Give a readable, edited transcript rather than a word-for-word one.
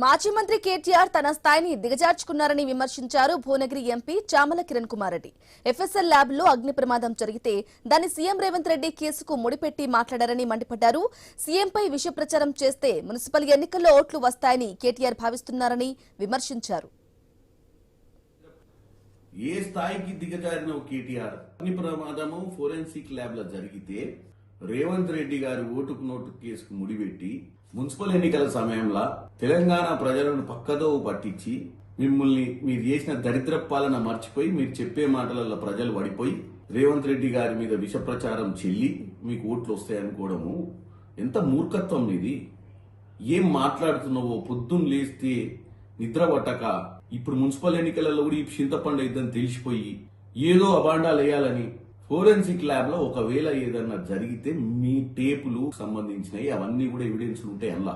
మాజీ మంత్రి కేటీఆర్ తన స్థాయిని దిగజార్చుకున్నారని విమర్శించారు Bhuvanagiri MP Chamala Kiran Kumar Reddy. FSL lab లో అగ్ని ప్రమాదం జరిగితే దాన్ని సీఎం రేవంత్ రెడ్డి కేసుకు ముడిపెట్టి మాట్లాడారని మండిపడ్డారు. సీఎంపై విష ప్రచారం చేస్తే మున్సిపల్ ఎన్నికల్లో ఓట్లు వస్తాయని కేటీఆర్ భావిస్తున్నారని విమర్శించారు. ఏ స్థాయికి దిగజారిన కేటీఆర్ అగ్ని ప్రమాదము ఫోరెన్సిక్ ల్యాబ్ లో జరిగితే రేవంత్ రెడ్డి గారి ఓటుకు నోటు కేసుకు ముడిపెట్టి మున్సిపల్ ఎన్నికల సమయంలో తెలంగాణ ప్రజలను పక్కదో పట్టించి మిమ్మల్ని మీరు చేసిన దరిద్ర పాలన మర్చిపోయి మీరు చెప్పే మాటలలో ప్రజలు పడిపోయి రేవంత్ రెడ్డి గారి మీద విష ప్రచారం చెల్లి మీకు ఓట్లు వస్తాయనుకోవడము ఎంత మూర్ఖత్వం ఇది. ఏం మాట్లాడుతున్నావో పొద్దున్న లేస్తే నిద్ర పట్టక ఇప్పుడు మున్సిపల్ ఎన్నికలలో కూడా ఈ చింతపండు ఇద్దని తెలిసిపోయి ఏదో అబాండాలు వేయాలని ఫోరెన్సిక్ ల్యాబ్ లో ఒకవేళ ఏదన్నా జరిగితే మీ టేపులు సంబంధించినవి అవన్నీ కూడా ఎవిడెన్స్ ఉంటాయి అలా.